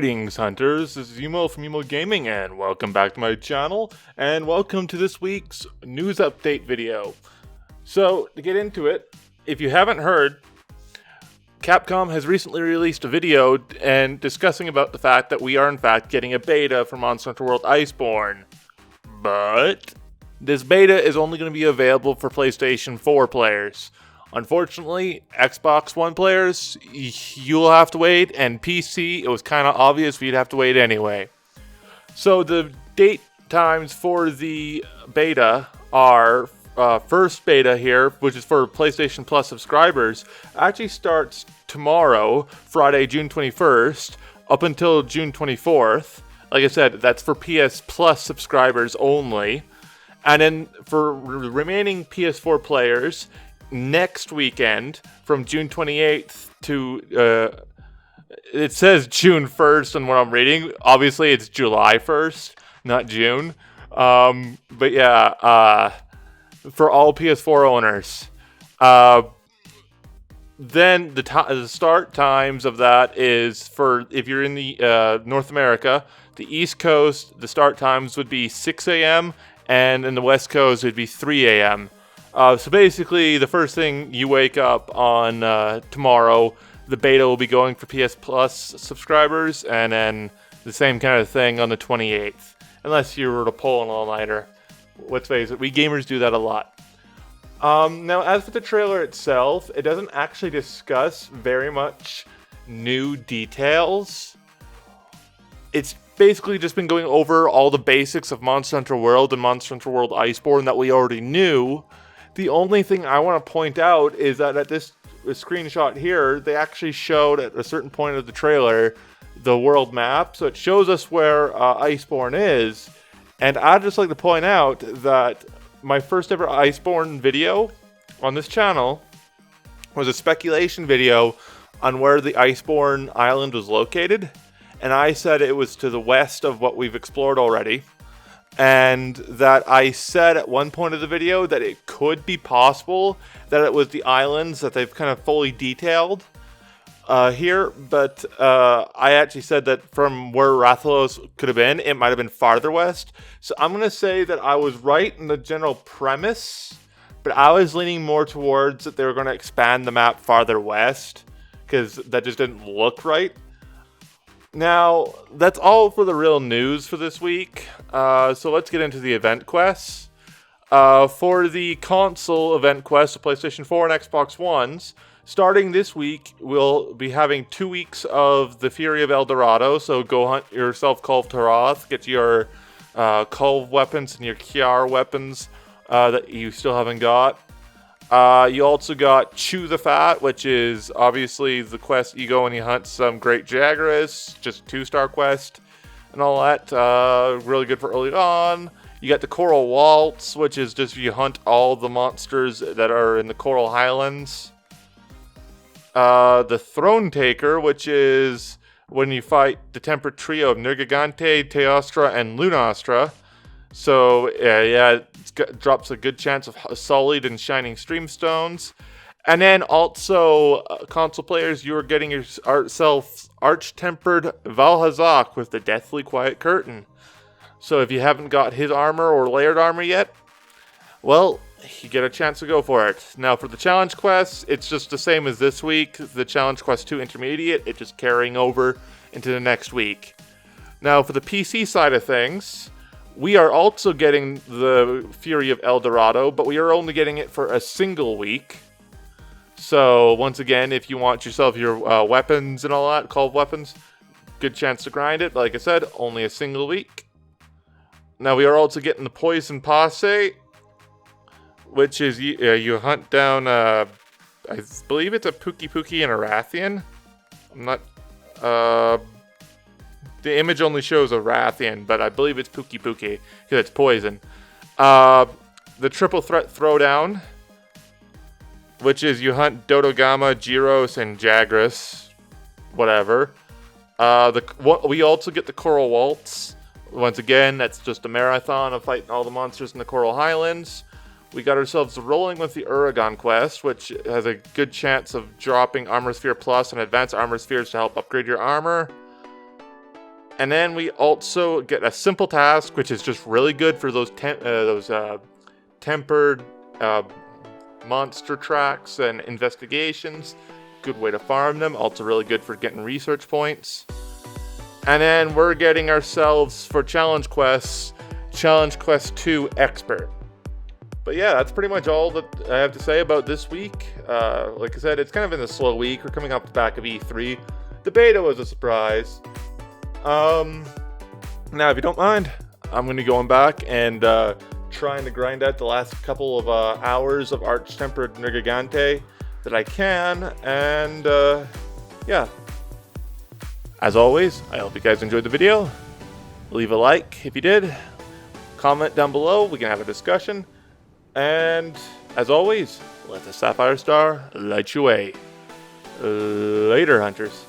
Greetings, hunters. This is Yumo from Yumo Gaming, and welcome back to my channel, and welcome to this week's news update video. So, to get into it, if you haven't heard, Capcom has recently released a video and discussing about the fact that we are in fact getting a beta for Monster Hunter World Iceborne. But this beta is only going to be available for PlayStation 4 players. Unfortunately, Xbox One players, you'll have to wait, and PC, it was kind of obvious we'd have to wait anyway. So the date times for the beta are, first beta here, which is for PlayStation Plus subscribers, actually starts tomorrow, Friday, June 21st, up until June 24th. Like I said, that's for PS Plus subscribers only. And then for remaining PS4 players, next weekend from June 28th to it says June 1st on what I'm reading. Obviously it's July 1st, not June. But yeah, for all PS4 owners. Then the start times of that is for if you're in the North America, the East Coast, the start times would be 6 a.m. and in the West Coast it would be 3 a.m. So basically, the first thing you wake up on tomorrow, the beta will be going for PS Plus subscribers, and then the same kind of thing on the 28th. Unless you were to pull an all-nighter. Let's face it, we gamers do that a lot. Now, as for the trailer itself, it doesn't actually discuss very much new details. It's basically just been going over all the basics of Monster Hunter World and Monster Hunter World Iceborne that we already knew. The only thing I want to point out is that at this screenshot here, they actually showed at a certain point of the trailer the world map. So it shows us where Iceborne is. And I'd just like to point out that my first ever Iceborne video on this channel was a speculation video on where the Iceborne island was located. And I said it was to the west of what we've explored already. And that I said at one point of the video that it could be possible that it was the islands that they've kind of fully detailed here. But I actually said that from where Rathalos could have been, it might have been farther west. So I'm going to say that I was right in the general premise, but I was leaning more towards that they were going to expand the map farther west, because that just didn't look right. Now, that's all for the real news for this week, so let's get into the event quests. For the console event quests, the PlayStation 4 and Xbox Ones, starting this week, we'll be having 2 weeks of the Fury of El Dorado, so go hunt yourself Kulve Taroth, get your Kulve weapons and your Kiar weapons that you still haven't got. You also got Chew the Fat, which is obviously the quest you go and you hunt some Great Jagras, just 2-star quest and all that. Really good for early on. You got the Coral Waltz, which is just you hunt all the monsters that are in the Coral Highlands. The Throne Taker, which is when you fight the Tempered Trio of Nergigante, Teostra, and Lunastra. So, yeah, it drops a good chance of Solid and Shining Streamstones. And then also, console players, you are getting yourself Arch-Tempered Valhazak with the Deathly Quiet Curtain. So if you haven't got his armor or layered armor yet, well, you get a chance to go for it. Now, for the challenge quests, it's just the same as this week. The challenge quest 2 intermediate, it's just carrying over into the next week. Now, for the PC side of things, we are also getting the Fury of El Dorado, but we are only getting it for a single week. So, once again, if you want yourself your weapons and all that, Kulve weapons, good chance to grind it. Like I said, only a single week. Now, we are also getting the Poison Posse, which is you hunt down, I believe it's a Pookie and a Rathian. I'm not, the image only shows a Rathian, but I believe it's Pookie, because it's poison. The Triple Threat Throwdown, which is you hunt Dodogama, Gyros, and Jagras. Whatever. We also get the Coral Waltz. Once again, that's just a marathon of fighting all the monsters in the Coral Highlands. We got ourselves Rolling with the Uragon quest, which has a good chance of dropping Armor Sphere Plus and Advanced Armor Spheres to help upgrade your armor. And then we also get a simple task, which is just really good for those tempered monster tracks and investigations. Good way to farm them. Also really good for getting research points. And then we're getting ourselves for challenge quests, Challenge Quest 2 Expert. But yeah, that's pretty much all that I have to say about this week. Like I said, it's kind of been a slow week. We're coming off the back of E3. The beta was a surprise. Now, if you don't mind, I'm going to be going back and trying to grind out the last couple of hours of Arch-Tempered Nergigante that I can. And yeah. As always, I hope you guys enjoyed the video. Leave a like if you did. Comment down below. We can have a discussion. And as always, let the Sapphire Star light your way. Later, hunters.